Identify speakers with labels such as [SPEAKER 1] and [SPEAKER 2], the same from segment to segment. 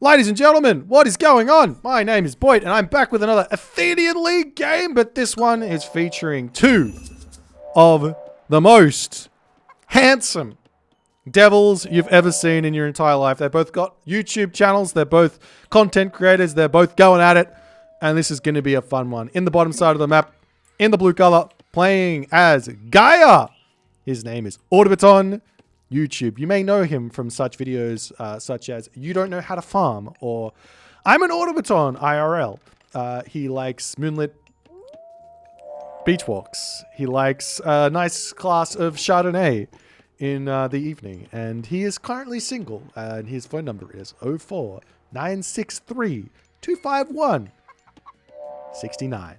[SPEAKER 1] Ladies and gentlemen, what is going on? My name is Boit, and I'm back with another Athenian League game, but this one is featuring two of the most handsome devils you've ever seen in your entire life. They've both got YouTube channels, they're both content creators, they're both going at it, and this is going to be a fun one. In the bottom side of the map, in the blue color, playing as Gaia. His name is Automaton. YouTube. You may know him from such videos such as You Don't Know How to Farm or I'm an Automaton IRL. He likes moonlit beach walks. He likes a nice glass of Chardonnay in the evening. And he is currently single. And his phone number is 04-963-251-69.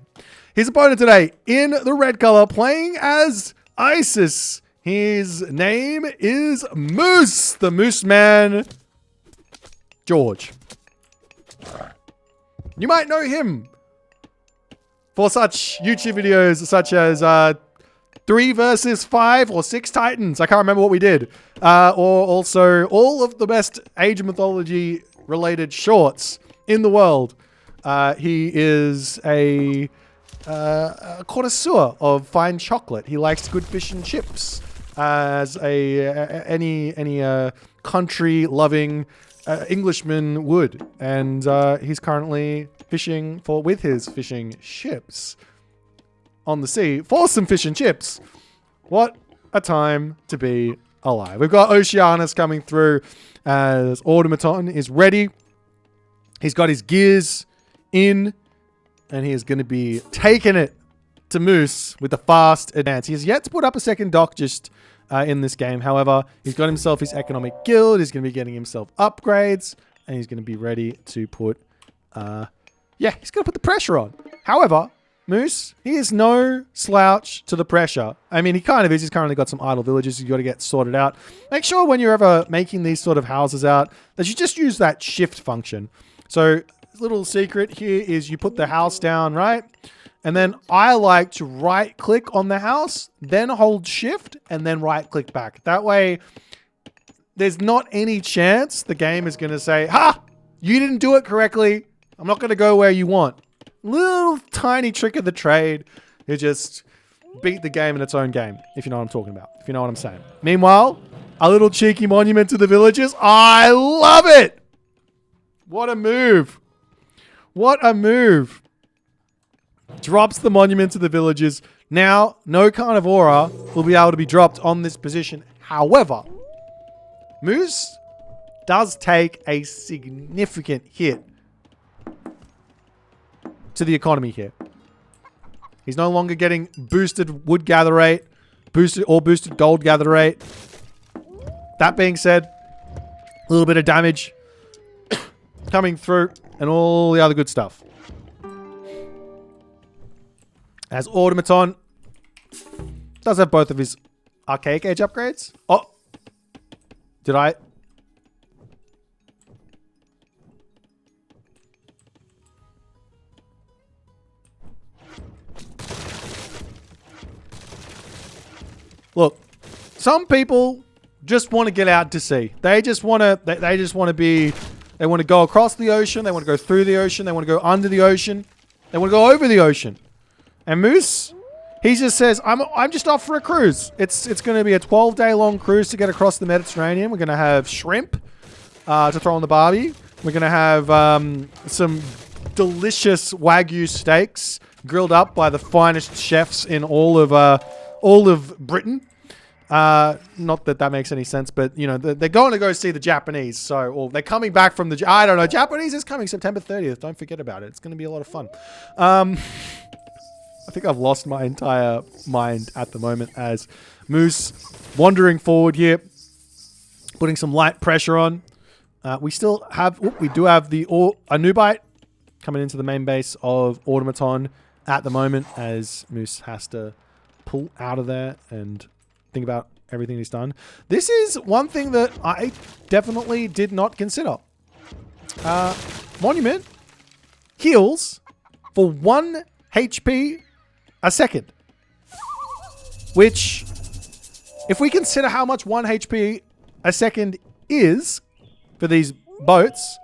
[SPEAKER 1] His opponent today in the red color playing as Isis. His name is Moose, the Moose Man, George. You might know him for such YouTube videos such as 3 versus 5 or 6 Titans. I can't remember what we did. Or also all of the best Age of Mythology related shorts in the world. He is a connoisseur of fine chocolate. He likes good fish and chips. As any country-loving Englishman would, and he's currently fishing with his fishing ships on the sea for some fish and chips. What a time to be alive! We've got Oceanus coming through as Automaton is ready. He's got his gears in, and he is going to be taking it to Moose with a fast advance. He has yet to put up a second dock just in this game. However, he's got himself his economic guild. He's going to be getting himself upgrades, and he's going to be ready to put, he's going to put the pressure on. However, Moose, he is no slouch to the pressure. I mean, he kind of is. He's currently got some idle villages you've got to get sorted out. Make sure when you're ever making these sort of houses out that you just use that shift function. So, little secret here is you put the house down, right? And then I like to right click on the house, then hold shift and then right click back. That way there's not any chance the game is going to say, ha, you didn't do it correctly. I'm not going to go where you want. Little tiny trick of the trade. You just beat the game in its own game, if you know what I'm talking about, if you know what I'm saying. Meanwhile, a little cheeky monument to the villagers. I love it. What a move. What a move. Drops the monument to the villagers. Now, no Carnivora will be able to be dropped on this position. However, Moose does take a significant hit to the economy here. He's no longer getting boosted wood gather rate, boosted gold gather rate. That being said, a little bit of damage coming through and all the other good stuff. As Automaton does have both of his archaic age upgrades. Oh, did I? Look, some people just want to get out to sea. They just want to. They just want to be. They want to go across the ocean. They want to go through the ocean. They want to go under the ocean. They want to go over the ocean. And Moose, he just says, I'm just off for a cruise. It's going to be a 12-day long cruise to get across the Mediterranean. We're going to have shrimp to throw on the barbie. We're going to have some delicious Wagyu steaks grilled up by the finest chefs in all of Britain. Not that that makes any sense, but you know, they're going to go see the Japanese. So, or they're coming back from I don't know. Japanese is coming September 30th. Don't forget about it. It's going to be a lot of fun. I think I've lost my entire mind at the moment as Moose wandering forward here, putting some light pressure on. We do have a new bite coming into the main base of Automaton at the moment as Moose has to pull out of there and think about everything he's done. This is one thing that I definitely did not consider. Monument heals for 1 HP a second. Which, if we consider how much 1 HP a second is for these boats,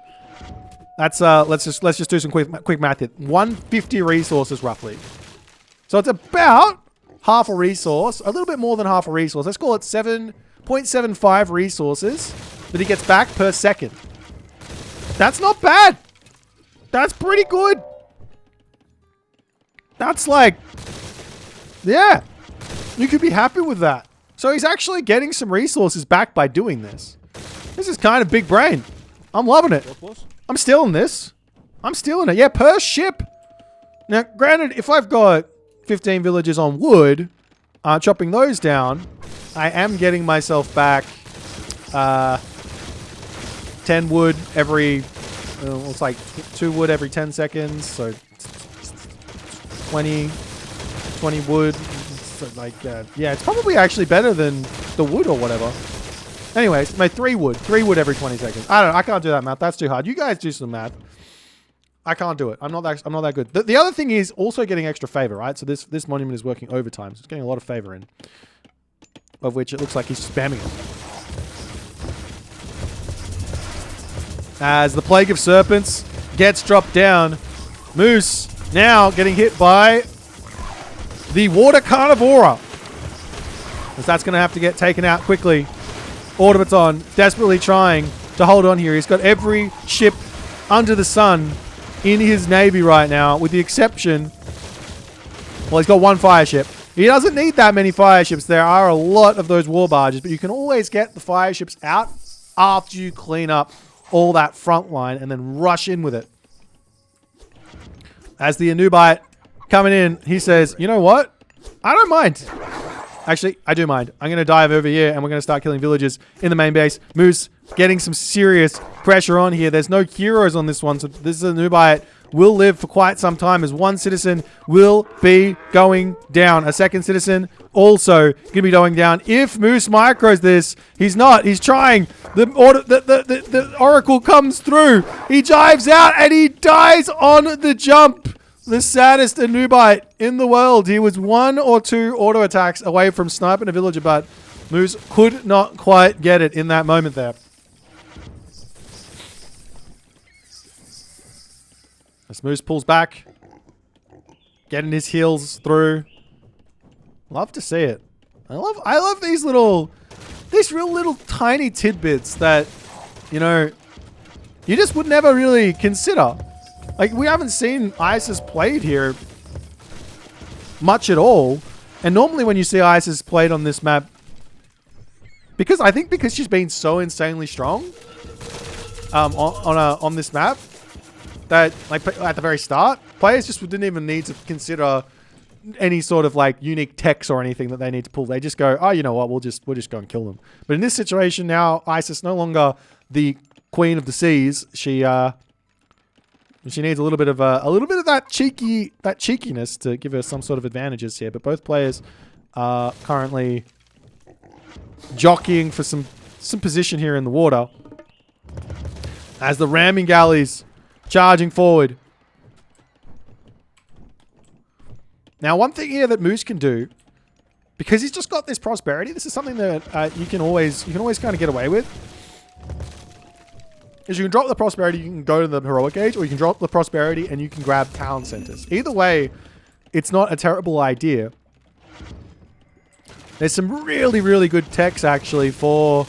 [SPEAKER 1] Let's just do some quick math here. 150 resources roughly. So it's about half a resource, a little bit more than half a resource. Let's call it 7.75 resources that he gets back per second. That's not bad. That's pretty good. That's like, yeah, you could be happy with that. So he's actually getting some resources back by doing this. This is kind of big brain. I'm loving it. I'm stealing this. I'm stealing it. Yeah, per ship. Now, granted, if I've got 15 villages on wood, chopping those down, I am getting myself back 10 wood every, it's like 2 wood every 10 seconds. So 20 wood. So like, yeah, it's probably actually better than the wood or whatever. Anyways, my 3 wood every 20 seconds. I don't know. I can't do that math. That's too hard. You guys do some math. I can't do it. I'm not that good. The other thing is also getting extra favor, right? So this monument is working overtime. So it's getting a lot of favor in, of which it looks like he's spamming it. As the Plague of Serpents gets dropped down, Moose now getting hit by the Water Carnivora. As that's going to have to get taken out quickly. Automaton desperately trying to hold on here. He's got every ship under the sun in his navy right now, with the exception, well, he's got 1 fire ship. He doesn't need that many fire ships. There are a lot of those war barges, but you can always get the fire ships out after you clean up all that front line and then rush in with it. As the Anubite coming in, he says, you know what? I don't mind. Actually, I do mind. I'm going to dive over here and we're going to start killing villagers in the main base. Moose getting some serious pressure on here. There's no heroes on this one, so this is a Nubite will live for quite some time as 1 citizen will be going down. A 2nd citizen also going to be going down. If Moose micros this, he's not. He's trying. The Oracle comes through. He dives out and he dies on the jump. The saddest Anubite in the world. He was 1 or 2 auto attacks away from sniping a villager, but Moose could not quite get it in that moment there. As Moose pulls back, getting his heels through. Love to see it. I love these real little tiny tidbits that, you know, you just would never really consider. Like, we haven't seen Isis played here much at all. And normally when you see Isis played on this map, because she's been so insanely strong on this map, that, like, at the very start, players just didn't even need to consider any sort of, like, unique techs or anything that they need to pull. They just go, oh, you know what, we'll just go and kill them. But in this situation now, Isis no longer the queen of the seas. She needs a little bit of that cheekiness to give her some sort of advantages here. But both players are currently jockeying for some position here in the water as the ramming galleys charging forward. Now, one thing here that Moose can do, because he's just got this prosperity, this is something that you can always kind of get away with. Is you can drop the prosperity, you can go to the heroic age, or you can drop the prosperity and you can grab talent centers. Either way, it's not a terrible idea. There's some really, really good techs actually for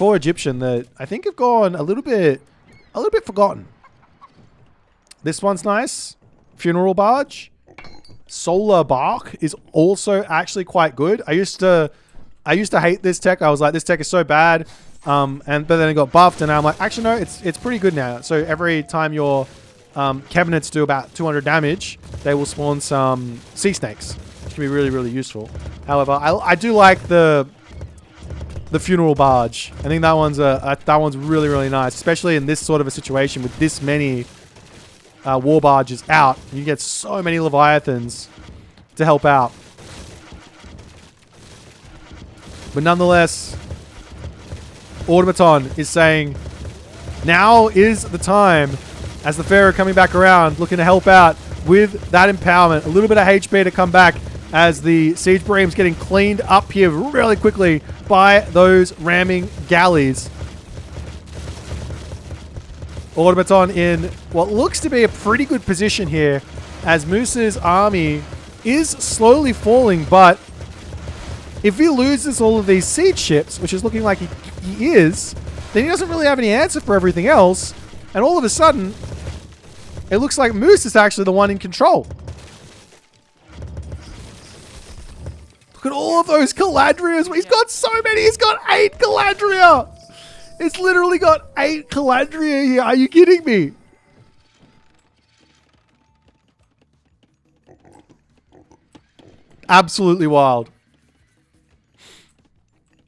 [SPEAKER 1] Egyptian that I think have gone a little bit forgotten. This one's nice. Funeral barge. Solar bark is also actually quite good. I used to hate this tech. I was like, this tech is so bad. But then it got buffed, and now I'm like, actually no, it's pretty good now. So every time your cabinets do about 200 damage, they will spawn some sea snakes, which can be really, really useful. However, I do like the funeral barge. I think that one's really, really nice, especially in this sort of a situation with this many war barges out. You get so many leviathans to help out. But nonetheless, Automaton is saying, now is the time, as the Pharaoh coming back around, looking to help out with that empowerment. A little bit of HP to come back as the Siege Bream's getting cleaned up here really quickly by those ramming galleys. Automaton in what looks to be a pretty good position here as Moose's army is slowly falling, but if he loses all of these siege ships, which is looking like he is, then he doesn't really have any answer for everything else. And all of a sudden, it looks like Moose is actually the one in control. Look at all of those Caladrias. He's got so many. He's got 8 Caladria. It's literally got 8 Caladria here. Are you kidding me? Absolutely wild.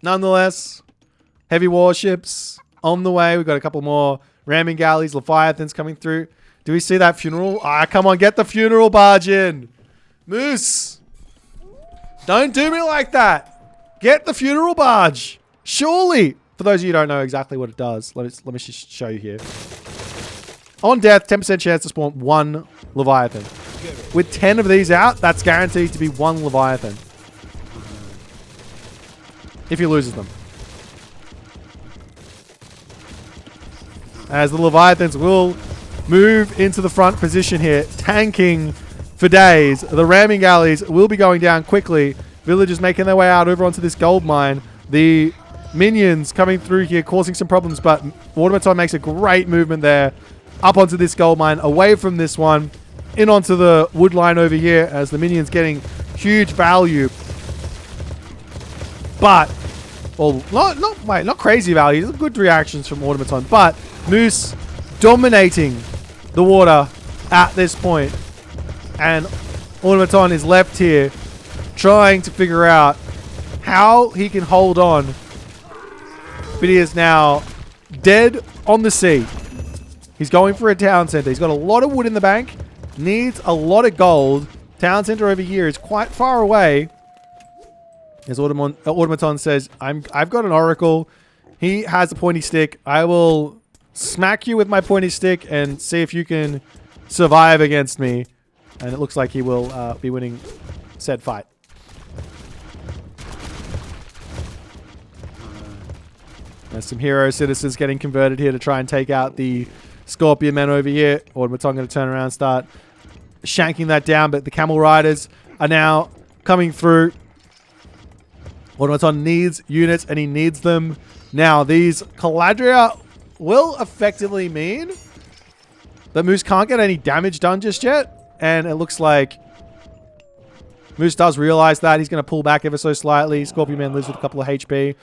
[SPEAKER 1] Nonetheless, heavy warships on the way. We've got a couple more ramming galleys, Leviathans coming through. Do we see that funeral? Ah, come on, get the funeral barge in. Moose, don't do me like that. Get the funeral barge. Surely. For those of you who don't know exactly what it does, let me just show you here. On death, 10% chance to spawn 1 Leviathan. With 10 of these out, that's guaranteed to be 1 Leviathan. If he loses them. As the Leviathans will move into the front position here, tanking for days. The ramming galleys will be going down quickly. Villagers making their way out over onto this gold mine. The minions coming through here causing some problems, but Automaton makes a great movement there. Up onto this gold mine, away from this one. In onto the wood line over here as the minions getting huge value. But, well, not crazy value. Good reactions from Automaton. But Moose dominating the water at this point. And Automaton is left here trying to figure out how he can hold on. But he is now dead on the sea. He's going for a town center. He's got a lot of wood in the bank. Needs a lot of gold. Town center over here is quite far away. As Automaton says, I've got an oracle. He has a pointy stick. I will smack you with my pointy stick and see if you can survive against me. And it looks like he will be winning said fight. There's some hero citizens getting converted here to try and take out the Scorpion men over here. Automaton going to turn around and start shanking that down, but the camel riders are now coming through. Automaton needs units, and he needs them now. These Caladria will effectively mean that Moose can't get any damage done just yet, and it looks like Moose does realize that. He's going to pull back ever so slightly. Scorpion Man lives with a couple of HP.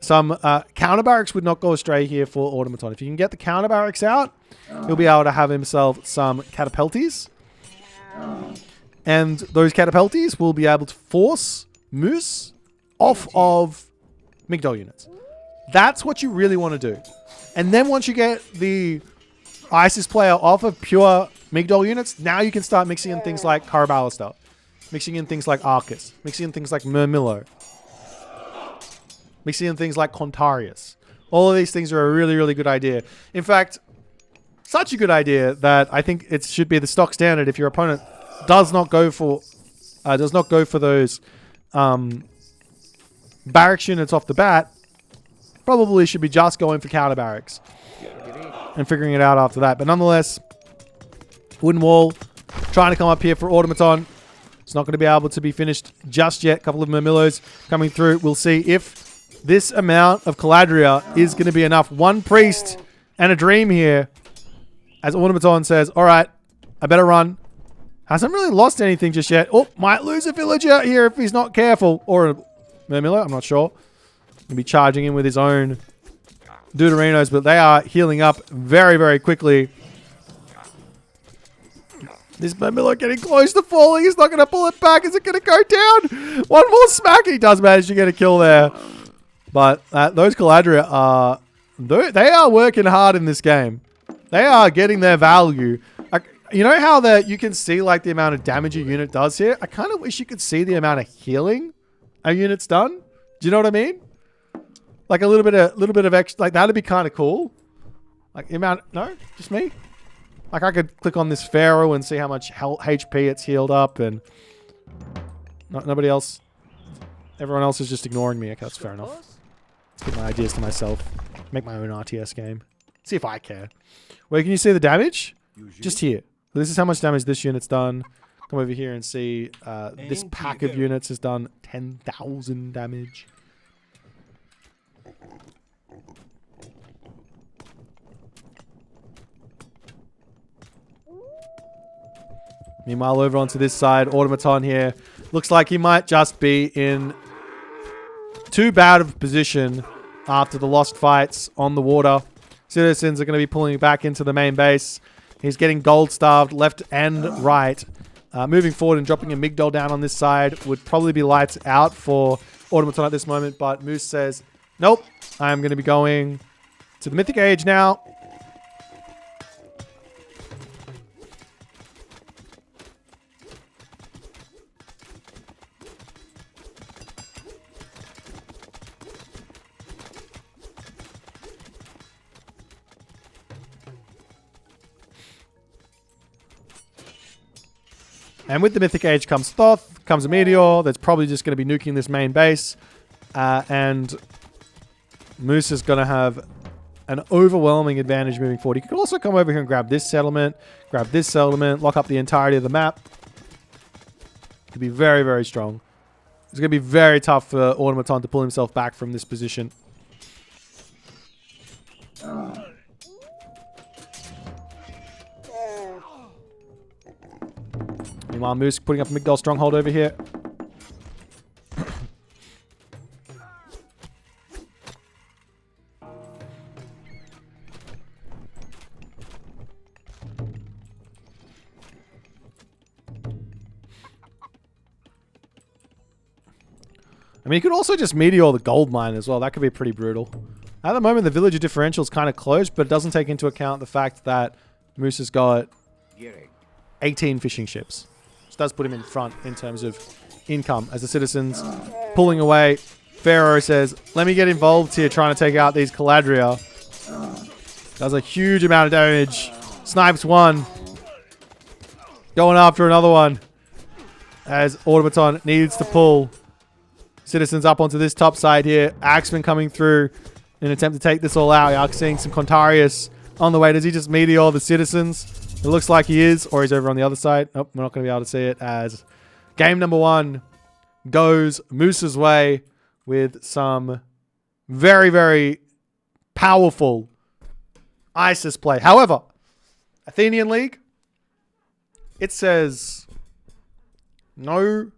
[SPEAKER 1] Some counter barracks would not go astray here for Automaton. If you can get the counter barracks out, he'll be able to have himself some catapulties. And those catapulties will be able to force Moose off of Migdol units. That's what you really want to do. And then once you get the ISIS player off of pure Migdol units, now you can start mixing in things like Karabalistar, mixing in things like Arcus, mixing in things like Murmillo, mixing in things like Contarius. All of these things are a really, really good idea. In fact, such a good idea that I think it should be the stock standard if your opponent does not go for those barracks units off the bat. Probably should be just going for counter barracks and figuring it out after that. But nonetheless, wooden wall trying to come up here for Automaton. It's not going to be able to be finished just yet. A couple of Murmillos coming through. We'll see if this amount of Caladria is going to be enough. One priest and a dream here. As Automaton says, all right, I better run. Hasn't really lost anything just yet. Oh, might lose a villager here if he's not careful. Or a Murmillo, I'm not sure. He'll be charging in with his own Deuterinos, but they are healing up very, very quickly. This Murmillo getting close to falling. He's not going to pull it back. Is it going to go down? One more smack. He does manage to get a kill there. But those Caladria are... They are working hard in this game. They are getting their value. You know how you can see like the amount of damage a unit does here? I kind of wish you could see the amount of healing a unit's done. Do you know what I mean? Like a little bit of extra... Like that'd be kind of cool. Like the amount... No? Just me? Like I could click on this Pharaoh and see how much HP it's healed up and... nobody else... Everyone else is just ignoring me. Okay, that's fair enough. Let's get my ideas to myself. Make my own RTS game. See if I care. Where can you see the damage? Just here. This is how much damage this unit's done. Come over here and see this pack of units has done 10,000 damage. Meanwhile, over onto this side, Automaton here. Looks like he might just be in too bad of a position after the lost fights on the water. Citizens are going to be pulling back into the main base. He's getting gold starved left and right. Moving forward and dropping a Migdol down on this side would probably be lights out for Automaton at this moment. But Moose says, nope, I'm going to be going to the Mythic Age now. And with the Mythic Age comes Thoth, comes a Meteor that's probably just going to be nuking this main base. And Moose is going to have an overwhelming advantage moving forward. He could also come over here and grab this settlement, lock up the entirety of the map. Could be very, very strong. It's going to be very tough for Automaton to pull himself back from this position. Meanwhile, Moose putting up a Migdol stronghold over here. I mean, you could also just meteor the gold mine as well. That could be pretty brutal. At the moment, the villager differential is kind of close, but it doesn't take into account the fact that Moose has got 18 fishing ships. Which does put him in front in terms of income as the citizens pulling away. Pharaoh says, let me get involved here trying to take out these Caladria. Does a huge amount of damage. Snipes one. Going after another one. As Automaton needs to pull citizens up onto this top side here. Axeman coming through in an attempt to take this all out. You're seeing some Contarius on the way. Does he just meteor the citizens? It looks like he is, or he's over on the other side. Nope, we're not going to be able to see it as game number one goes Moose's way with some very, very powerful ISIS play. However, Athenian League, it says no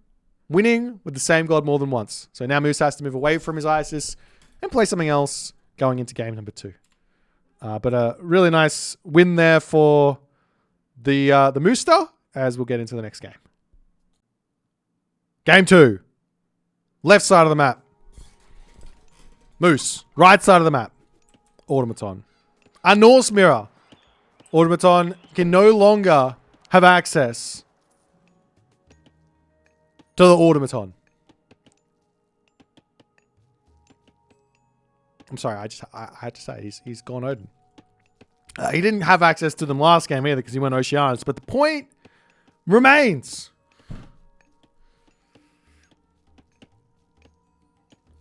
[SPEAKER 1] winning with the same god more than once. So now Moose has to move away from his ISIS and play something else going into game number two. But a really nice win there for the Mooster, as we'll get into the next game. Game two. Left side of the map. Moose. Right side of the map. Automaton. A Norse mirror. Automaton can no longer have access to the Automaton. I'm sorry, I had to say, he's gone Odin. He didn't have access to them last game either because he went Oceanus. But the point remains.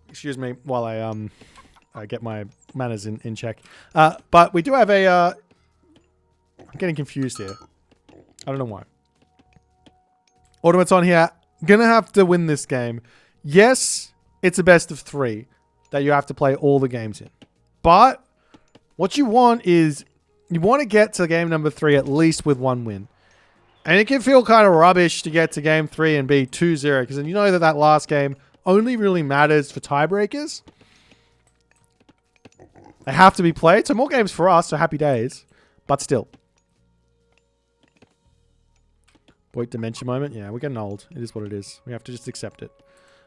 [SPEAKER 1] Excuse me while I get my manners in check. But we do have a... I'm getting confused here. I don't know why. Automaton here. Gonna have to win this game. Yes, it's a best of 3 that you have to play all the games in. But what you want is... You want to get to game number 3 at least with 1 win. And it can feel kind of rubbish to get to game 3 and be 2-0. Because then you know that last game only really matters for tiebreakers. They have to be played. So more games for us. So happy days. But still. Boit dementia moment. Yeah, we're getting old. It is what it is. We have to just accept it.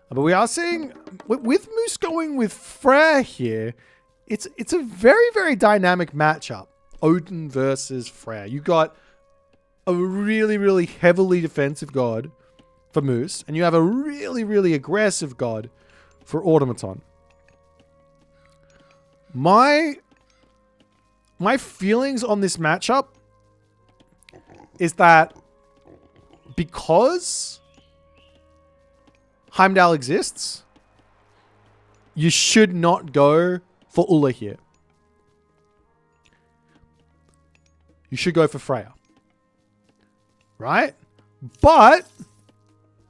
[SPEAKER 1] But we are seeing... With Moose going with Freyr here... It's a very, very dynamic matchup. Odin versus Freyr. You got a really, really heavily defensive god for Moose, and you have a really, really aggressive god for Automaton. My feelings on this matchup is that because Heimdall exists, you should not go for Ulla here. you should go for Freya. Right? But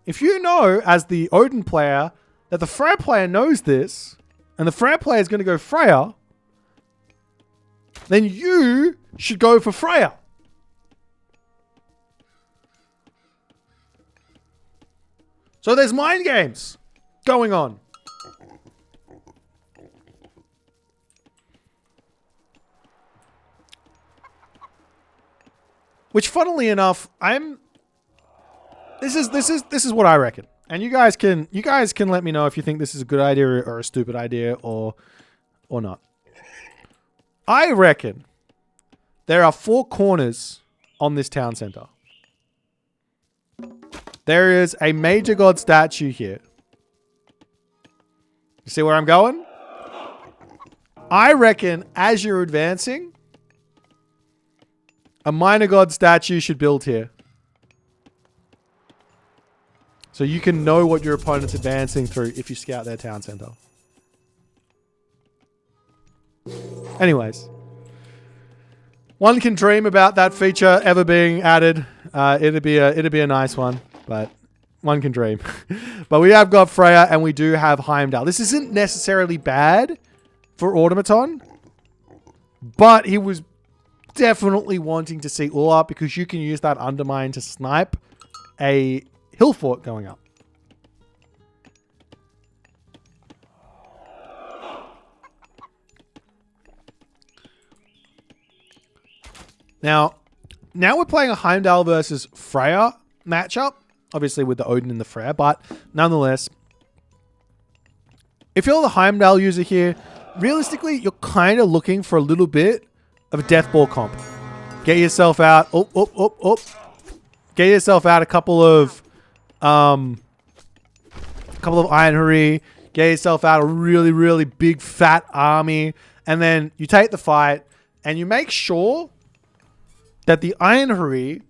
[SPEAKER 1] if you know, as the Odin player, that the Freya player knows this, and the Freya player is going to go Freya, then you should go for Freya. So there's mind games going on. Which, funnily enough, This is what I reckon, and you guys can let me know if you think this is a good idea or a stupid idea or not. I reckon there are 4 corners on this town center. There is a major god statue here. You see where I'm going? I reckon as you're advancing, a minor god statue should build here. So you can know what your opponent's advancing through if you scout their town center. Anyways. One can dream about that feature ever being added. It'd be a nice one, but one can dream. But we have got Freya and we do have Heimdall. This isn't necessarily bad for Automaton, but he was definitely wanting to see Ulla because you can use that undermine to snipe a hill fort going up. Now we're playing a Heimdall versus Freya matchup, obviously with the Odin and the Freya, but nonetheless, if you're the Heimdall user here, realistically, you're kind of looking for a little bit of a death ball comp. Get yourself out. Get yourself out a couple of Iron Hurry. Get yourself out a really, really big fat army. And then you take the fight and you make sure that the Iron Hurry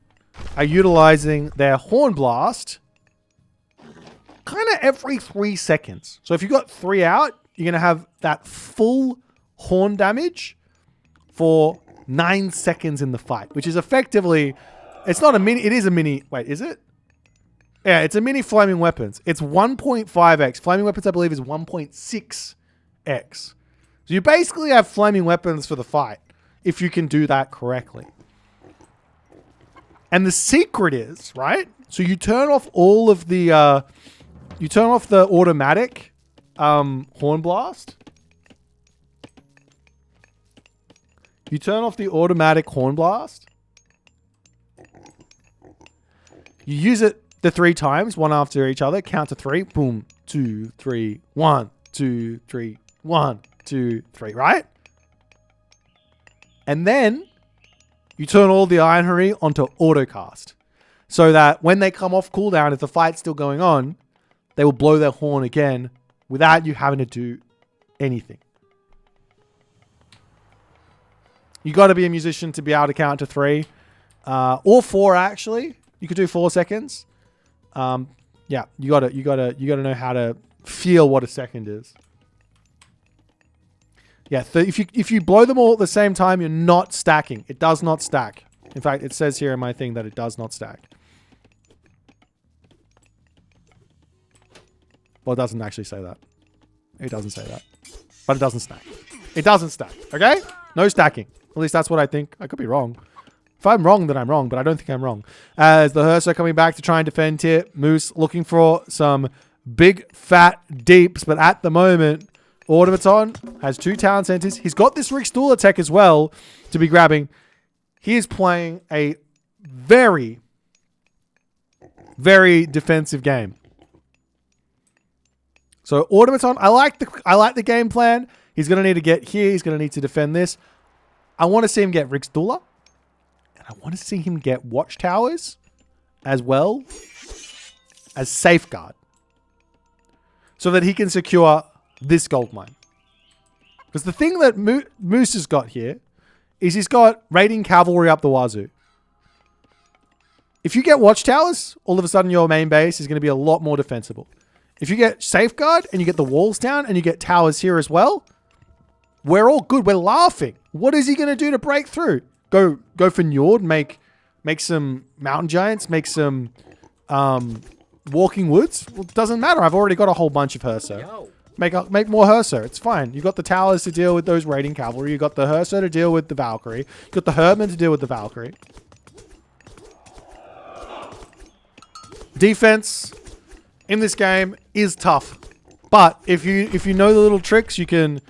[SPEAKER 1] are utilizing their Horn Blast kind of every 3 seconds. So if you've got 3 out, you're going to have that full horn damage for 9 seconds in the fight, which is effectively, it's not a mini, it is a mini, wait, is it? Yeah, it's a mini Flaming Weapons. It's 1.5x. Flaming Weapons, I believe, is 1.6x. So you basically have Flaming Weapons for the fight, if you can do that correctly. And the secret is, right? So you turn off all of the, you turn off the automatic Horn Blast. You turn off the automatic Horn Blast. You use it the 3 times, one after each other. Count to 3. Boom. 2, 3, 1, 2, 3, 1, 2, 3. Right? And then you turn all the Iron Hurry onto autocast. So that when they come off cooldown, if the fight's still going on, they will blow their horn again without you having to do anything. You got to be a musician to be able to count to 3. Or 4, actually. You could do 4 seconds. Yeah, you gotta know how to feel what a second is. Yeah, if you blow them all at the same time, you're not stacking. It does not stack. In fact, it says here in my thing that it does not stack. Well, it doesn't actually say that. It doesn't say that. But it doesn't stack. It doesn't stack. Okay? No stacking. At least that's what I think. I could be wrong. If I'm wrong, then I'm wrong, but I don't think I'm wrong. As the Hearse are coming back to try and defend here, Moose looking for some big, fat deeps, but at the moment, Automaton has 2 town centers. He's got this Rick Stool attack as well to be grabbing. He is playing a very, very defensive game. So Automaton, I like the game plan. He's going to need to get here. He's going to need to defend this. I want to see him get Rick Stooler. I want to see him get watchtowers as well as safeguard so that he can secure this gold mine. Because the thing that Moose has got here is he's got raiding cavalry up the wazoo. If you get watchtowers, all of a sudden your main base is going to be a lot more defensible. If you get safeguard and you get the walls down and you get towers here as well, we're all good. We're laughing. What is he going to do to break through? go for Njord, make some mountain giants, make some walking woods. Well, it doesn't matter. I've already got a whole bunch of Herso. Make more Herso. It's fine. You've got the towers to deal with those raiding cavalry. You've got the Herso to deal with the Valkyrie. You've got the Herdman to deal with the Valkyrie. Defense in this game is tough, but if you know the little tricks, you can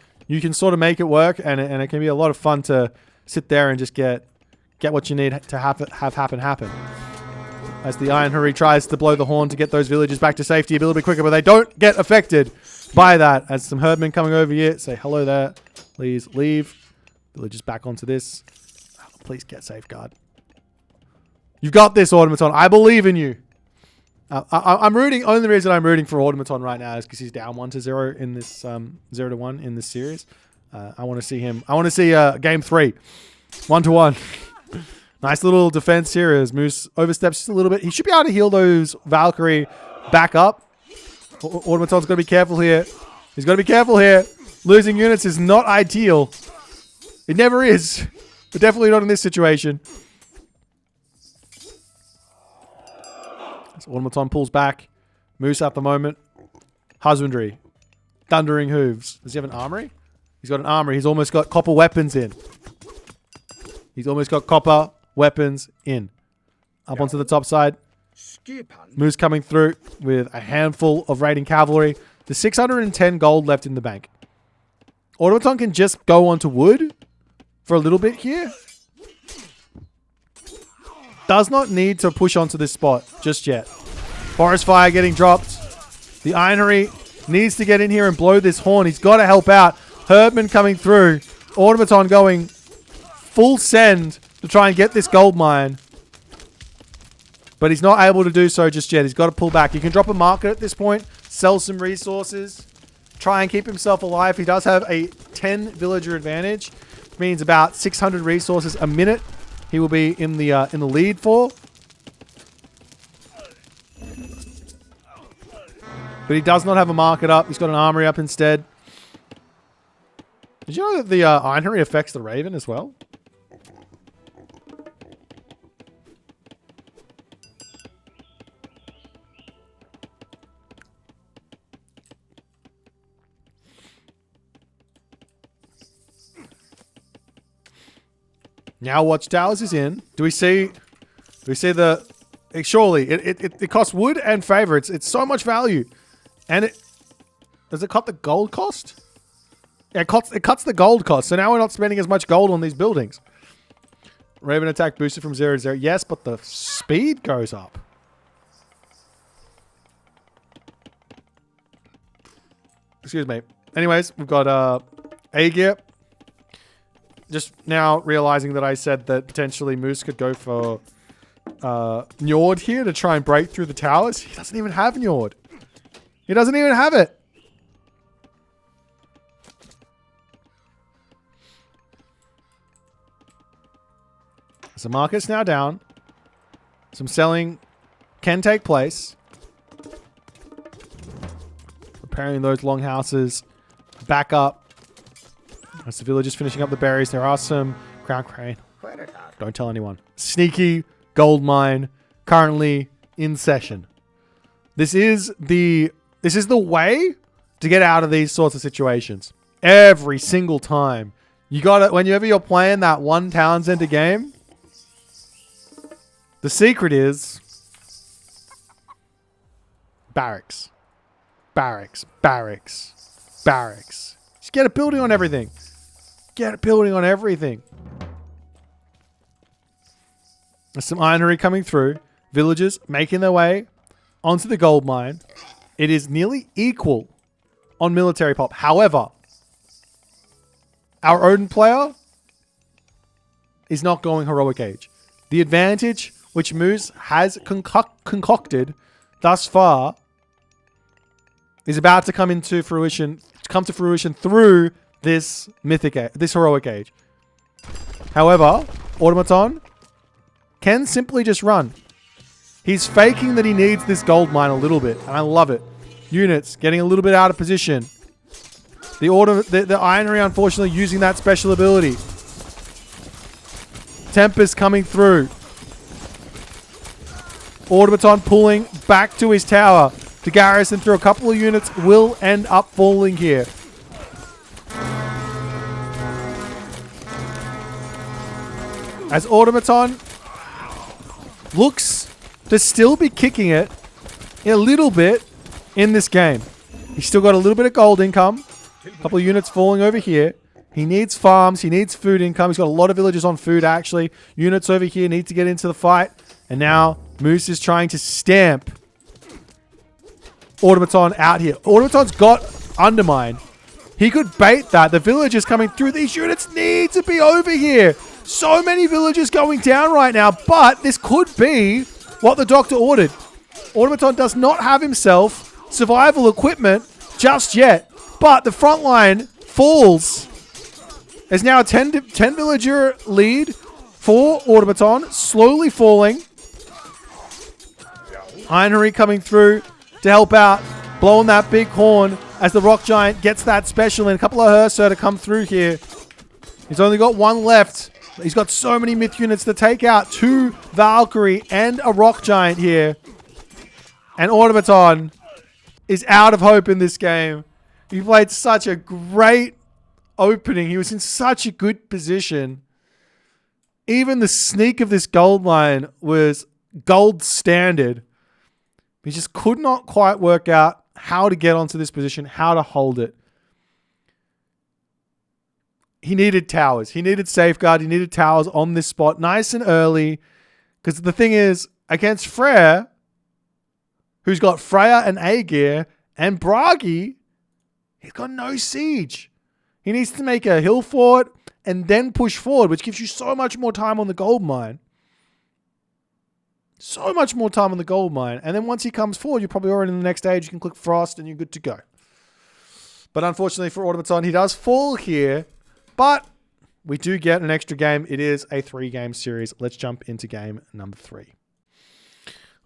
[SPEAKER 1] sort of make it work, and it can be a lot of fun to sit there and just get what you need to have happen. As the Iron Hurry tries to blow the horn to get those villagers back to safety a little bit quicker, but they don't get affected by that. As some herdmen coming over here say hello there, please leave. Villagers back onto this. Please get safeguard. You've got this, Automaton. I believe in you. I'm rooting. Only reason I'm rooting for Automaton right now is because he's down 1-0 in this 0-1 in this series. I want to see him. I want to see game 3, 1-1. Nice little defense here as Moose oversteps just a little bit. He should be able to heal those Valkyrie back up. Automaton's got to be careful here. He's got to be careful here. Losing units is not ideal. It never is, but definitely not in this situation. So Automaton pulls back. Moose at the moment. Husbandry. Thundering hooves. Does he have an armory? He's got an armory. He's almost got copper weapons in. He's almost got copper weapons in. Up onto the top side. Moose coming through with a handful of raiding cavalry. There's 610 gold left in the bank. Automaton can just go onto wood for a little bit here. Does not need to push onto this spot just yet. Forest fire getting dropped. The Ironry needs to get in here and blow this horn. He's got to help out. Herdman coming through. Automaton going full send to try and get this gold mine. But he's not able to do so just yet. He's got to pull back. He can drop a market at this point. Sell some resources. Try and keep himself alive. He does have a 10 villager advantage. Which means about 600 resources a minute. He will be in the lead for. But he does not have a market up. He's got an armory up instead. Did you know that the Ironry affects the Raven as well? Now Watchtowers is in. Do we see the... Surely, it costs wood and favor. It's so much value. And it... Does it cut the gold cost? Yeah, it cuts the gold cost. So now we're not spending as much gold on these buildings. Raven attack boosted from 0 to 0. Yes, but the speed goes up. Excuse me. Anyways, we've got A-gear. Just now realizing that I said that potentially Moose could go for Njord here to try and break through the towers. He doesn't even have Njord. He doesn't even have it. So market's now down. Some selling can take place. Preparing those longhouses back up. As the villagers finishing up the berries, there are some crown crane. Don't tell anyone. Sneaky gold mine currently in session. This is the way to get out of these sorts of situations. Every single time. You got it whenever you're playing that one town center game. The secret is barracks. Barracks. Barracks. Barracks. Just get a building on everything. Get a building on everything. There's some ironry coming through. Villagers making their way onto the gold mine. It is nearly equal on military pop. However, our Odin player is not going heroic age. The advantage which Moose has concocted thus far is about to come to fruition through this this heroic age. However, Automaton can simply just run. He's faking that he needs this gold mine a little bit, and I love it. Units getting a little bit out of position. The Ironry, unfortunately, using that special ability. Tempest coming through. Automaton pulling back to his tower to garrison through. A couple of units will end up falling here. As Automaton looks to still be kicking it a little bit in this game. He's still got a little bit of gold income. A couple of units falling over here. He needs farms. He needs food income. He's got a lot of villagers on food, actually. Units over here need to get into the fight. And now Moose is trying to stamp Automaton out here. Automaton's got Undermine. He could bait that. The villagers coming through. These units need to be over here. So many villagers going down right now. But this could be what the doctor ordered. Automaton does not have himself survival equipment just yet. But the front line falls. There's now a 10 villager lead for Automaton. Slowly falling. Ironry coming through to help out. Blowing that big horn as the Rock Giant gets that special. And a couple of Herser to come through here. He's only got one left. He's got so many myth units to take out. 2 Valkyrie and a Rock Giant here. And Automaton is out of hope in this game. He played such a great opening. He was in such a good position. Even the sneak of this gold mine was gold standard. He just could not quite work out how to get onto this position, how to hold it. He needed towers. He needed safeguard. He needed towers on this spot nice and early. Because the thing is, against Freyr, who's got Freya and Aegir, and Bragi, he's got no siege. He needs to make a hill fort and then push forward, which gives you so much more time on the gold mine. So much more time on the gold mine. And then once he comes forward, you're probably already in the next stage. You can click Frost and you're good to go. But unfortunately for Automaton, he does fall here. But we do get an extra game. It is a 3-game series. Let's jump into game number 3.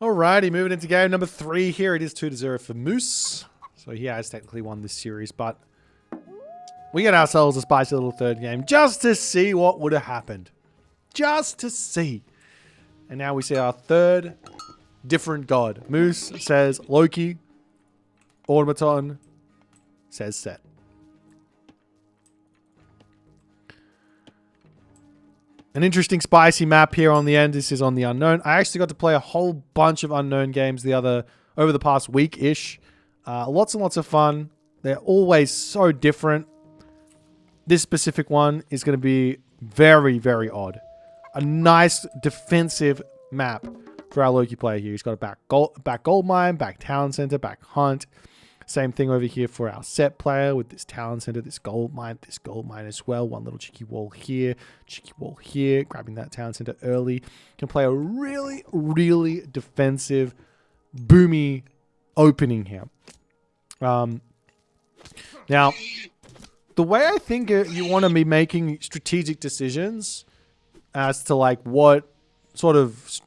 [SPEAKER 1] Alrighty, moving into game number 3 here. It is 2-0 for Moose. So he has technically won this series. But we get ourselves a spicy little third game just to see what would have happened. Just to see. And now we see our third different god. Moose says Loki. Automaton says Set. An interesting spicy map here on the end. This is on the unknown. I actually got to play a whole bunch of unknown games over the past week-ish. Lots and lots of fun. They're always so different. This specific one is going to be very, very odd. A nice defensive map for our Loki player here. He's got a back gold mine, back town center, back hunt. Same thing over here for our Set player with this town center, this gold mine as well. One little cheeky wall here, grabbing that town center early. Can play a really, really defensive, boomy opening here. Now, the way I think you want to be making strategic decisions as to like what sort of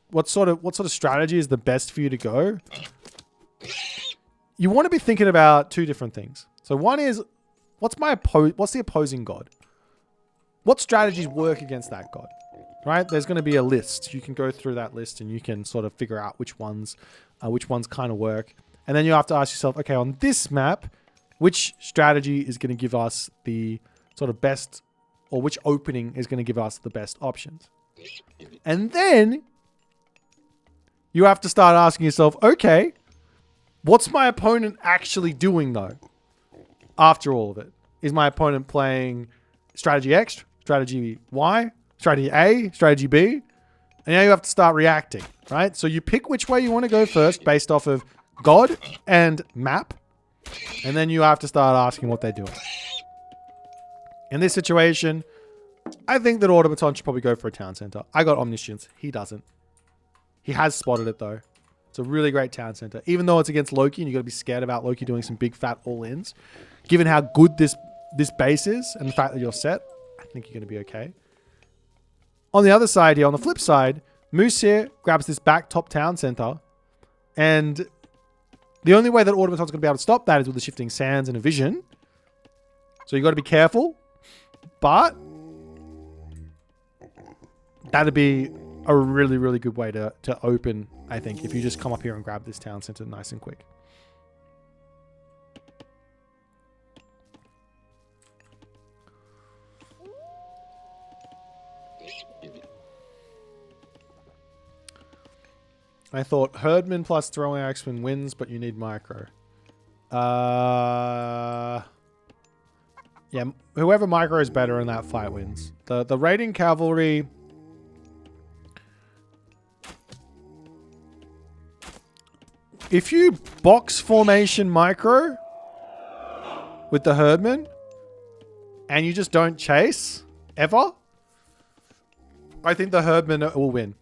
[SPEAKER 1] strategy is the best for you to go, you want to be thinking about 2 different things. So one is, what's the opposing god? What strategies work against that god? Right? There's going to be a list. You can go through that list and you can sort of figure out which ones kind of work. And then you have to ask yourself, okay, on this map, which strategy is going to give us the sort of best, or which opening is going to give us the best options? And then you have to start asking yourself, okay, what's my opponent actually doing though? After all of it, is my opponent playing strategy X, strategy Y, strategy A, strategy B? And now you have to start reacting, right? So you pick which way you want to go first based off of god and map. And then you have to start asking what they're doing. In this situation, I think that Automaton should probably go for a town center. I got Omniscience. He doesn't. He has spotted it though. It's a really great town center. Even though it's against Loki and you got to be scared about Loki doing some big fat all-ins. Given how good this base is and the fact that you're set, I think you're going to be okay. On the other side here, on the flip side, Moose here grabs this back top town center. And the only way that Automaton's going to be able to stop that is with the Shifting Sands and a Vision. So you got to be careful. But that'd be a really, really good way to open, I think, if you just come up here and grab this town center nice and quick. I thought Herdman plus Throwing Axeman wins, but you need micro. Yeah, whoever micro is better in that fight wins. The raiding cavalry... If you box formation micro with the Herdman and you just don't chase ever, I think the Herdman will win.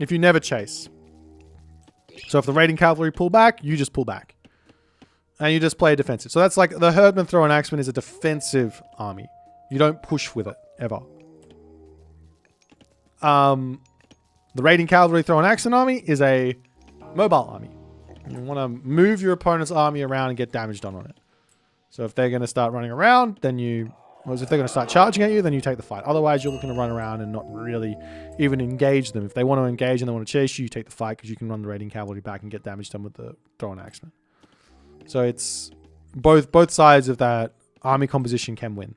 [SPEAKER 1] If you never chase. So if the raiding cavalry pull back, you just pull back. And you just play defensive. So that's like the Herdman Throw and Axeman is a defensive army. You don't push with it ever. The raiding cavalry Throw and Axeman army is a mobile army. You want to move your opponent's army around and get damage done on it. So if they're going to start running around, then you... Whereas if they're going to start charging at you, then you take the fight. Otherwise, you're looking to run around and not really even engage them. If they want to engage and they want to chase you, you take the fight because you can run the raiding cavalry back and get damage done with the Throw and Axeman. So it's... Both sides of that army composition can win.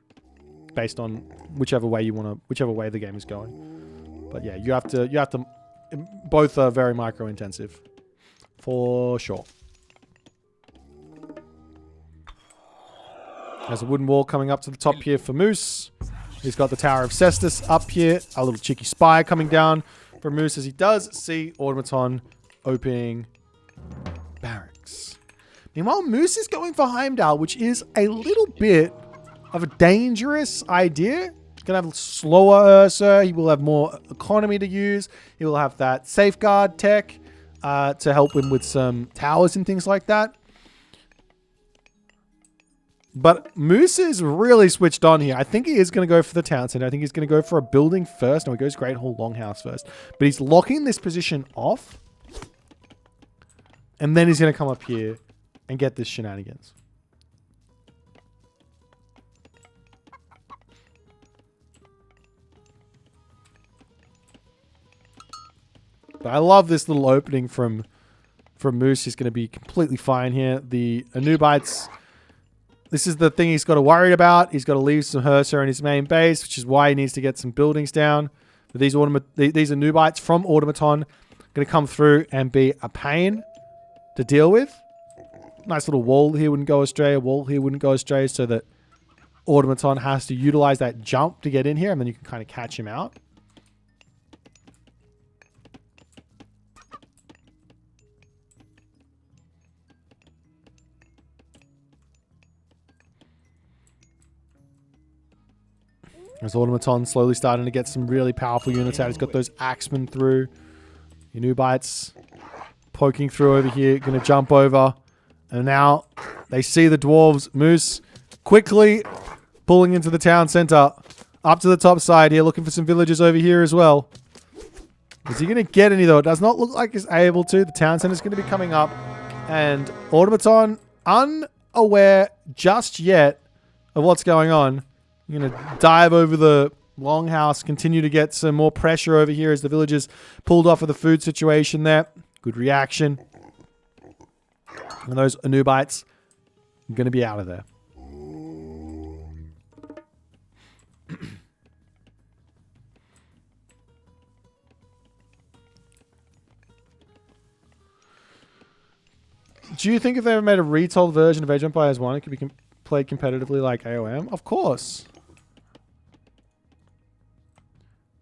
[SPEAKER 1] Based on whichever way you want to... Whichever way the game is going. But yeah, you have to... Both are very micro-intensive. For sure. There's a wooden wall coming up to the top here for Moose. He's got the Tower of Cestus up here. A little cheeky spy coming down for Moose as he does see Automaton opening barracks. Meanwhile, Moose is going for Heimdall, which is a little bit of a dangerous idea. He's going to have a slower Ursa. He will have more economy to use. He will have that safeguard tech. To help him with some towers and things like that. But Moose is really switched on here. I think he is going to go for the town center. I think he's going to go for a building first. No, he goes Great Hall Longhouse first. But he's locking this position off. And then he's going to come up here and get this shenanigans. But I love this little opening from Moose. He's going to be completely fine here. The Anubites, this is the thing he's got to worry about. He's got to leave some Hersa in his main base, which is why he needs to get some buildings down. But these Anubites from Automaton are going to come through and be a pain to deal with. Nice little wall here wouldn't go astray. A wall here wouldn't go astray so that Automaton has to utilize that jump to get in here, and then you can kind of catch him out. As Automaton slowly starting to get some really powerful units out. He's got those Axemen through. Anubites poking through over here. Going to jump over. And now they see the dwarves. Moose quickly pulling into the town center. Up to the top side here. Looking for some villagers over here as well. Is he going to get any though? It does not look like he's able to. The town center is going to be coming up. And Automaton, unaware just yet of what's going on, I'm going to dive over the longhouse, continue to get some more pressure over here as the villagers pulled off of the food situation there. Good reaction. And those Anubites are going to be out of there. Do you think if they ever made a retold version of Age of Empires 1, it could be played competitively like AOM? Of course.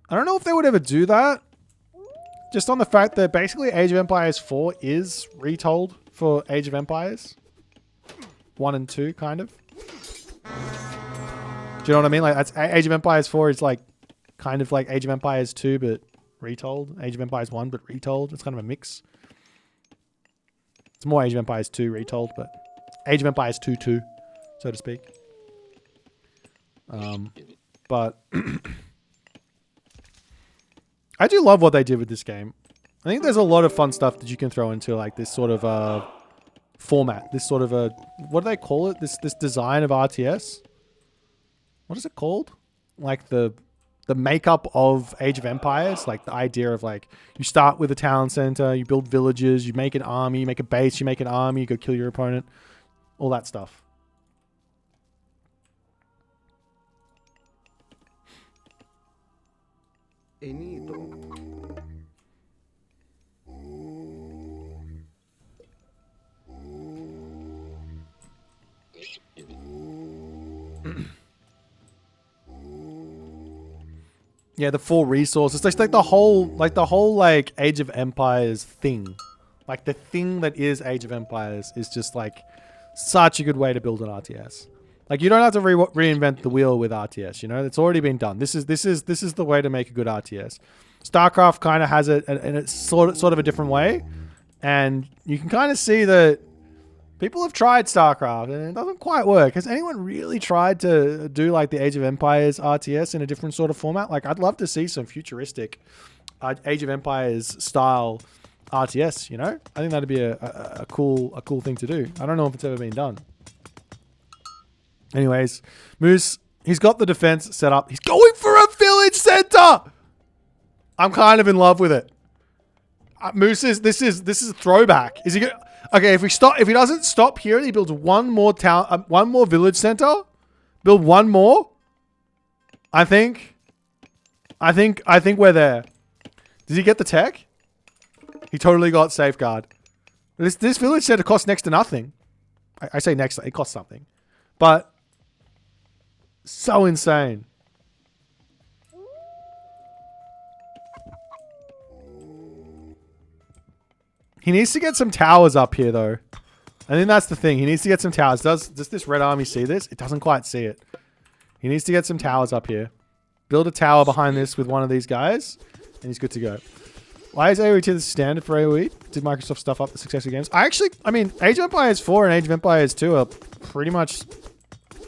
[SPEAKER 1] I don't know if they would ever do that. Just on the fact that basically Age of Empires 4 is retold for Age of Empires 1 and 2, kind of. Do you know what I mean? Like, that's Age of Empires 4 is like kind of like Age of Empires 2, but retold. Age of Empires 1, but retold. It's kind of a mix. It's more Age of Empires 2 retold, but Age of Empires 2, so to speak. But I do love what they did with this game. I think there's a lot of fun stuff that you can throw into like this sort of format. This sort of a, what do they call it? This design of RTS. What is it called? Like the the makeup of Age of Empires, like the idea of like you start with a town center, you build villages, you make an army, you make a base, you make an army, you go kill your opponent, all that stuff. Yeah, the 4 resources. It's like the whole Age of Empires thing. Like the thing that is Age of Empires is just like such a good way to build an RTS. Like you don't have to reinvent the wheel with RTS, you know? It's already been done. This is the way to make a good RTS. StarCraft kind of has it and it's sort of a different way. And you can kind of see that people have tried StarCraft and it doesn't quite work. Has anyone really tried to do like the Age of Empires RTS in a different sort of format? Like I'd love to see some futuristic Age of Empires style RTS, you know? I think that'd be a cool thing to do. I don't know if it's ever been done. Anyways, Moose, he's got the defense set up. He's going for a village center. I'm kind of in love with it. Moose this is a throwback. Is he gonna... Okay, if he doesn't stop here and he builds one more town, one more village center, build one more, I think we're there. Did he get the tech? He totally got safeguard. This village center costs next to nothing. I say next, it costs something, but so insane. He needs to get some towers up here, though. I think that's the thing. He needs to get some towers. Does this red army see this? It doesn't quite see it. He needs to get some towers up here. Build a tower behind this with one of these guys, and he's good to go. Why is AoE the standard for AoE? Did Microsoft stuff up the successful games? I mean, Age of Empires 4 and Age of Empires 2 are pretty much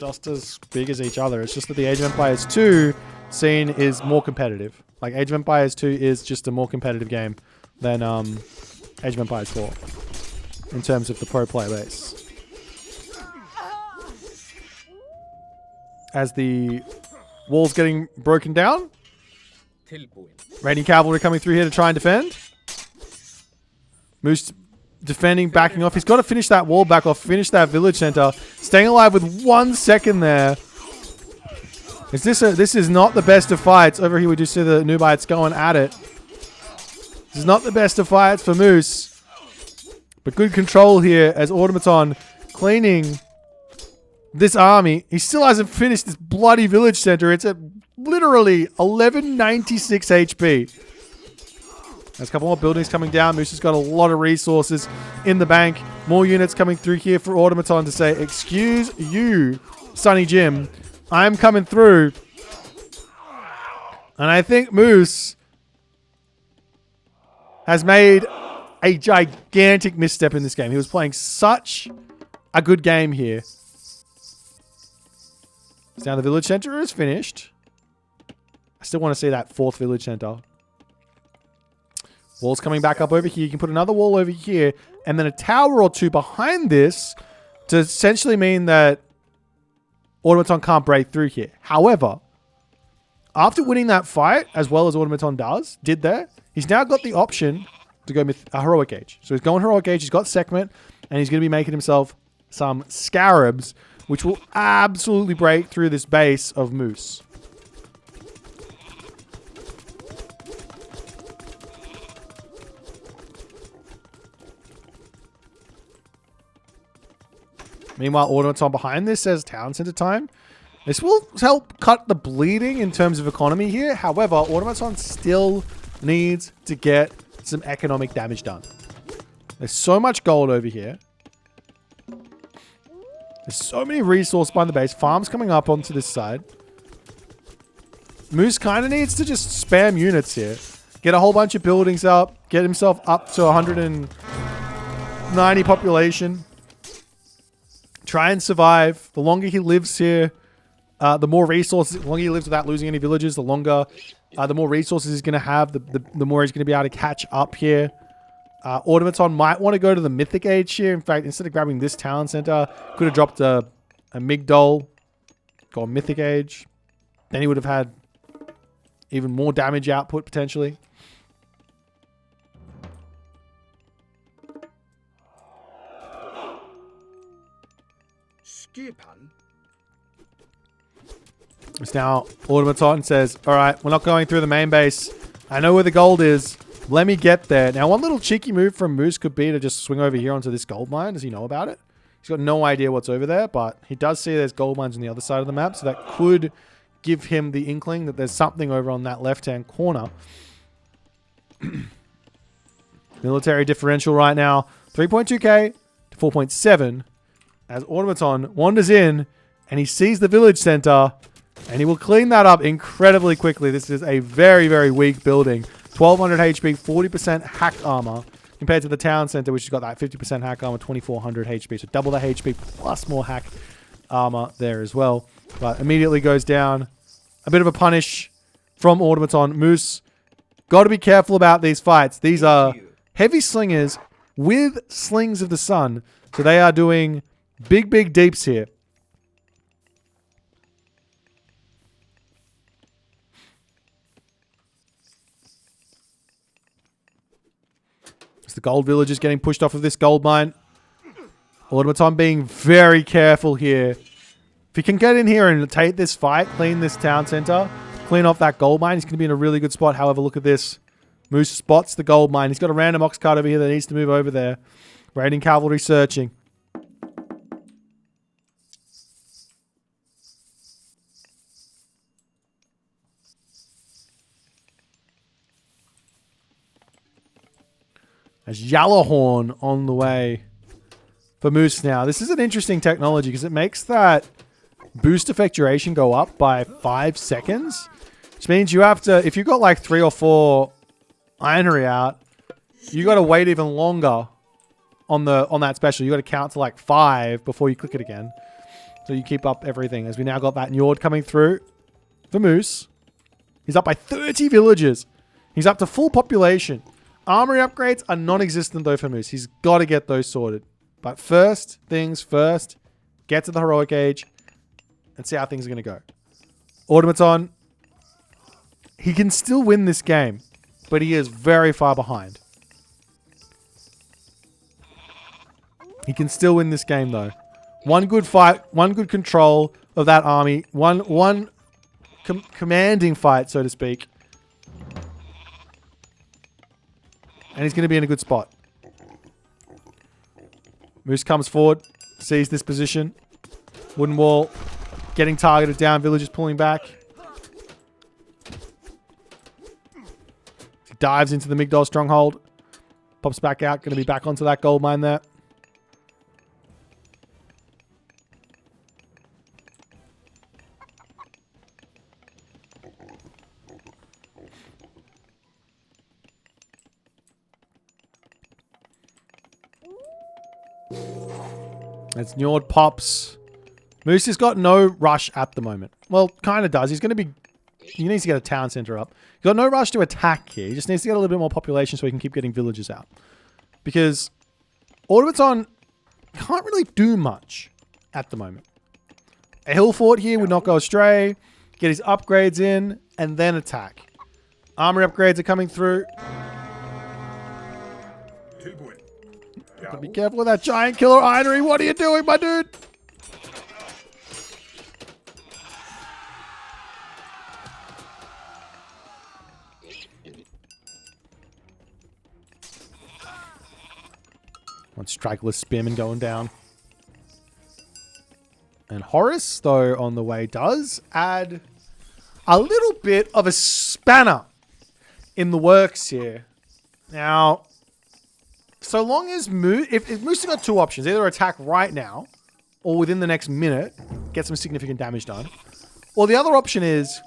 [SPEAKER 1] just as big as each other. It's just that the Age of Empires 2 scene is more competitive. Like, Age of Empires 2 is just a more competitive game than, Age of Empires 4 in terms of the pro player base. As the wall's getting broken down, Raiding Cavalry coming through here to try and defend. Moose defending, backing off. He's got to finish that wall back off, finish that village center. Staying alive with 1 second there. This is not the best of fights. Over here we do see the Nubites going at it. This is not the best of fights for Moose. But good control here as Automaton cleaning this army. He still hasn't finished this bloody village center. It's at literally 1196 HP. There's a couple more buildings coming down. Moose has got a lot of resources in the bank. More units coming through here for Automaton to say, excuse you, Sonny Jim. I'm coming through. And I think Moose has made a gigantic misstep in this game. He was playing such a good game here. So now the village center is finished. I still want to see that 4th village center. Wall's coming back up over here. You can put another wall over here. And then a tower or 2 behind this to essentially mean that Automaton can't break through here. However, after winning that fight, as well as Automaton did there, he's now got the option to go with a Heroic Age. So he's going Heroic Age, he's got Sekhmet, and he's going to be making himself some Scarabs, which will absolutely break through this base of Moose. Meanwhile, Automaton behind this says Town Center time. This will help cut the bleeding in terms of economy here. However, Automaton still needs to get some economic damage done. There's so much gold over here. There's so many resources behind the base. Farms coming up onto this side. Moose kind of needs to just spam units here. Get a whole bunch of buildings up. Get himself up to 190 population. Try and survive. The longer he lives here, the more resources. The longer he lives without losing any villages, the longer, the more resources he's going to have. The more he's going to be able to catch up here. Automaton might want to go to the Mythic Age here. In fact, instead of grabbing this town center, could have dropped a Migdol, gone Mythic Age. Then he would have had even more damage output potentially. It's now Automaton says, all right, we're not going through the main base. I know where the gold is. Let me get there. Now, one little cheeky move from Moose could be to just swing over here onto this gold mine. Does he know about it? He's got no idea what's over there, but he does see there's gold mines on the other side of the map, so that could give him the inkling that there's something over on that left-hand corner. Military differential right now, 3.2k to 4.7, as Automaton wanders in, and he sees the village center, and he will clean that up incredibly quickly. This is a very, very weak building. 1200 HP, 40% hack armor, compared to the town center, which has got that 50% hack armor, 2400 HP. So double the HP plus more hack armor there as well. But immediately goes down. A bit of a punish from Automaton. Moose, got to be careful about these fights. These are heavy slingers with slings of the sun. So they are doing big, big deeps here. The gold village is getting pushed off of this gold mine. Automaton being very careful here. If he can get in here and take this fight, clean this town center, clean off that gold mine, he's going to be in a really good spot. However, look at this. Moose spots the gold mine. He's got a random ox cart over here that needs to move over there. Raiding cavalry searching. There's Yellowhorn on the way for Moose now. This is an interesting technology because it makes that boost effect duration go up by 5 seconds. Which means you have to, if you've got like 3 or 4 ironry out, you got to wait even longer on that special. You got to count to like 5 before you click it again. So you keep up everything. As we now got that Njord coming through for Moose. He's up by 30 villagers. He's up to full population. Armory upgrades are non-existent though for Moose. He's got to get those sorted. But first things first, get to the heroic age and see how things are going to go. Automaton, he can still win this game, but he is very far behind. He can still win this game though. One good fight, one good control of that army, one commanding fight, so to speak. And he's going to be in a good spot. Moose comes forward, sees this position. Wooden wall getting targeted down. Villagers pulling back. He dives into the Migdol stronghold. Pops back out. Going to be back onto that gold mine there. As Njord pops. Moose has got no rush at the moment. Well, kind of does. He's going to be... He needs to get a town center up. He's got no rush to attack here. He just needs to get a little bit more population so he can keep getting villagers out. Because Automaton can't really do much at the moment. A hill fort here would not go astray. Get his upgrades in and then attack. Armory upgrades are coming through. Gotta be careful with that giant killer ironry. What are you doing, my dude? One straggler spim and going down. And Horus, though, on the way, does add a little bit of a spanner in the works here. Now... So long as Moose... If Moose has got 2 options. Either attack right now, or within the next minute, get some significant damage done. Or the other option is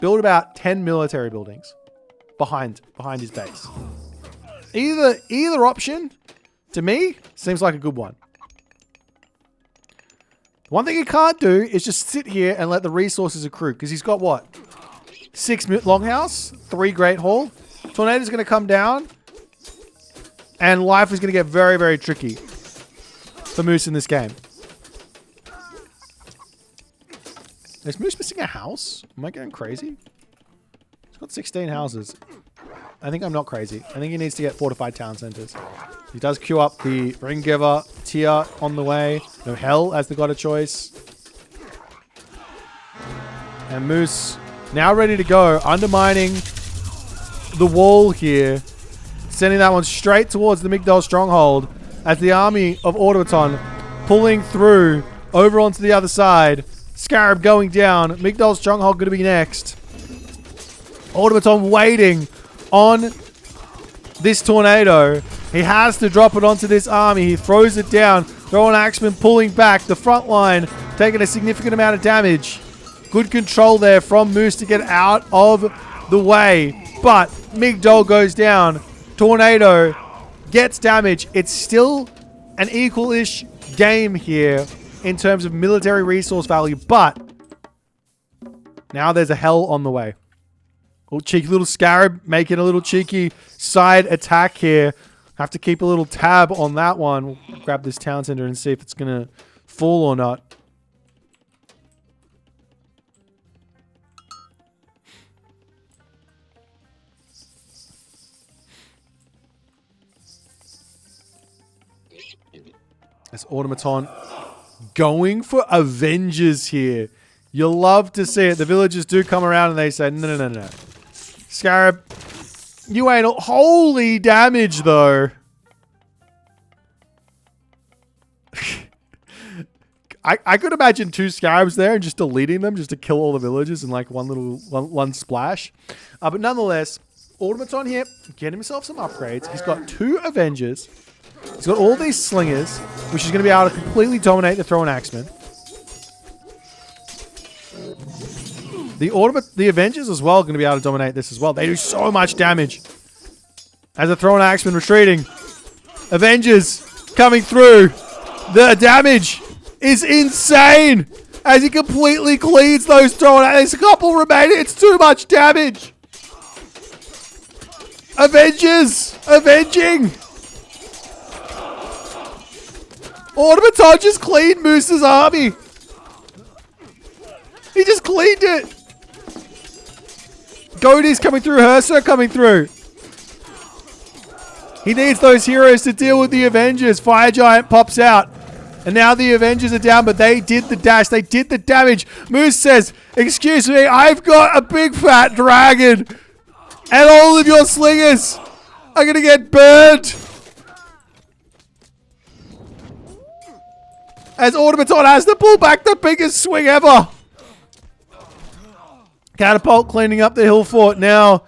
[SPEAKER 1] build about 10 military buildings behind his base. Either option, to me, seems like a good one. One thing he can't do is just sit here and let the resources accrue. Because he's got what? 6 longhouse, 3 great hall. Tornado's going to come down. And life is going to get very, very tricky for Moose in this game. Is Moose missing a house? Am I going crazy? He's got 16 houses. I think I'm not crazy. I think he needs to get fortified town centers. He does queue up the Ring Giver tier on the way. No Hell as the god of choice. And Moose now ready to go, undermining the wall here. Sending that one straight towards the Migdol stronghold as the army of Automaton pulling through over onto the other side. Scarab going down. Migdol stronghold going to be next. Automaton waiting on this tornado. He has to drop it onto this army. He throws it down. Throwing Axeman pulling back. The front line taking a significant amount of damage. Good control there from Moose to get out of the way. But Migdol goes down. Tornado gets damage. It's still an equal-ish game here in terms of military resource value. But now there's a Hell on the way. Oh, cheeky little Scarab making a little cheeky side attack here. Have to keep a little tab on that one. We'll grab this town center and see if it's going to fall or not. This Automaton going for Avengers here. You'll love to see it. The villagers do come around and they say, no, no, no, no. Scarab, you ain't holy damage though. I could imagine 2 Scarabs there and just deleting them just to kill all the villagers in like one splash. But nonetheless, Automaton here, get himself some upgrades. He's got 2 Avengers. He's got all these slingers, which is going to be able to completely dominate the Throwing Axeman. The Avengers as well are going to be able to dominate this as well. They do so much damage. As the Throwing Axeman retreating. Avengers coming through. The damage is insane. As he completely cleans those Throwing Axemen. There's a couple remaining. It's too much damage. Avengers avenging. Automaton just cleaned Moose's army. He just cleaned it. Godie's coming through. Hersa coming through. He needs those heroes to deal with the Avengers. Fire Giant pops out. And now the Avengers are down, but they did the dash. They did the damage. Moose says, excuse me, I've got a big fat dragon. And all of your slingers are going to get burned. As Automaton has to pull back the biggest swing ever. Catapult cleaning up the hill fort. Now,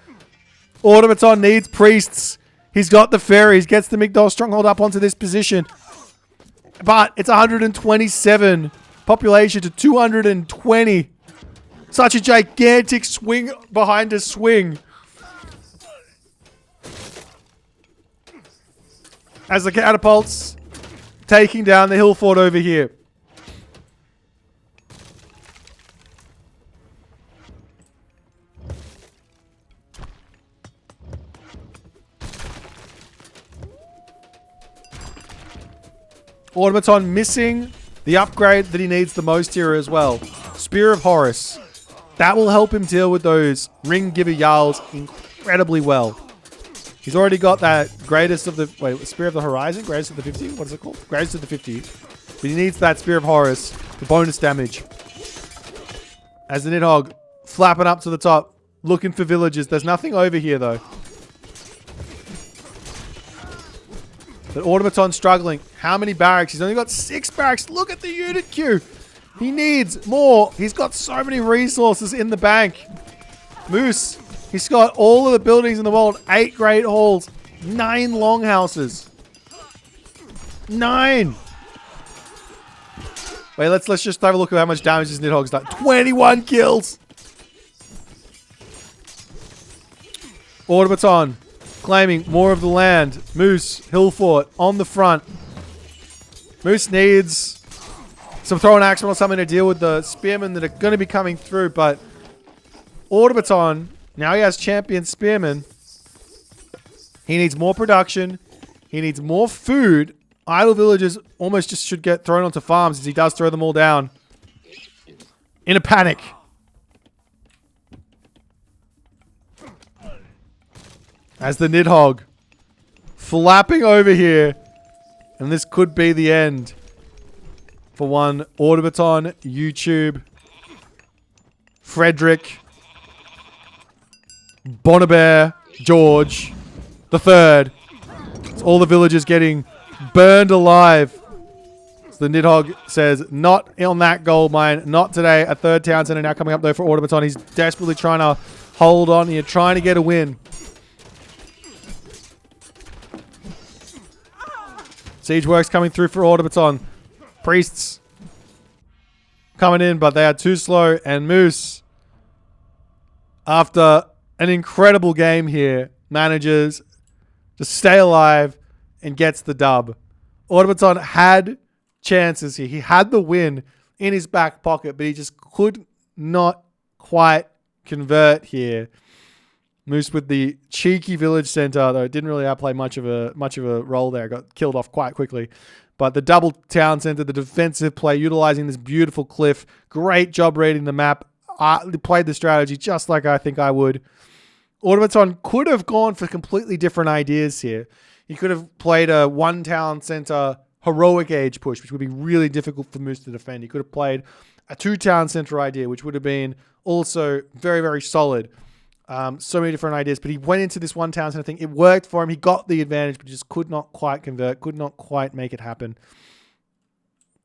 [SPEAKER 1] Automaton needs priests. He's got the fairies. Gets the Migdol stronghold up onto this position. But it's 127 population to 220. Such a gigantic swing behind a swing. As the catapults taking down the hill fort over here. Automaton missing the upgrade that he needs the most here as well. Spear of Horus. That will help him deal with those Ring Giver Jarls incredibly well. He's already got that greatest of the... Wait, Spear of the Horizon? Greatest of the 50? What is it called? Greatest of the 50. But he needs that Spear of Horus for bonus damage. As the Nidhogg flapping up to the top, looking for villagers. There's nothing over here, though. But Automaton struggling. How many barracks? He's only got 6 barracks. Look at the unit queue. He needs more. He's got so many resources in the bank. Moose. He's got all of the buildings in the world. 8 great halls. 9 longhouses. 9. Wait, let's just have a look at how much damage this Nidhogg's done. 21 kills. Automaton claiming more of the land. Moose, hill fort on the front. Moose needs some Throwing Axemen or something to deal with the spearmen that are going to be coming through, but Automaton, now he has champion spearmen. He needs more production. He needs more food. Idle villagers almost just should get thrown onto farms as he does throw them all down. In a panic. as the Nidhogg flapping over here. And this could be the end for one Automaton, YouTube, Frederick, Bonnebear, George, the third. It's all the villagers getting burned alive. So the Nidhogg says, not on that gold mine, not today. A third town center now coming up though for Automaton. He's desperately trying to hold on here, trying to get a win. Siege works coming through for Automaton. Priests coming in, but they are too slow. And Moose, after an incredible game here, manages to stay alive and gets the dub. Automaton had chances here. He had the win in his back pocket, but he just could not quite convert here. Moose with the cheeky village center, though it didn't really outplay much of a role there. Got killed off quite quickly. But the double town center, the defensive play, utilizing this beautiful cliff. Great job reading the map. Played the strategy just like I think I would. Automaton could have gone for completely different ideas here. He could have played a one town center heroic age push, which would be really difficult for Moose to defend. He could have played a two town center idea, which would have been also very, very solid. So many different ideas, but he went into this one town center thing. It worked for him. He got the advantage, but just could not quite convert, could not quite make it happen.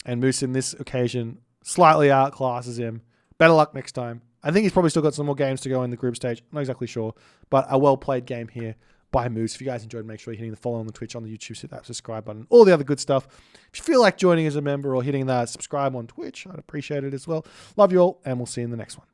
[SPEAKER 1] And Moose in this occasion slightly outclasses him. Better luck next time. I think he's probably still got some more games to go in the group stage. I'm not exactly sure, but a well-played game here by Moose. If you guys enjoyed, make sure you're hitting the follow on the Twitch, on the YouTube, hit that subscribe button, all the other good stuff. If you feel like joining as a member or hitting that subscribe on Twitch, I'd appreciate it as well. Love you all, and we'll see you in the next one.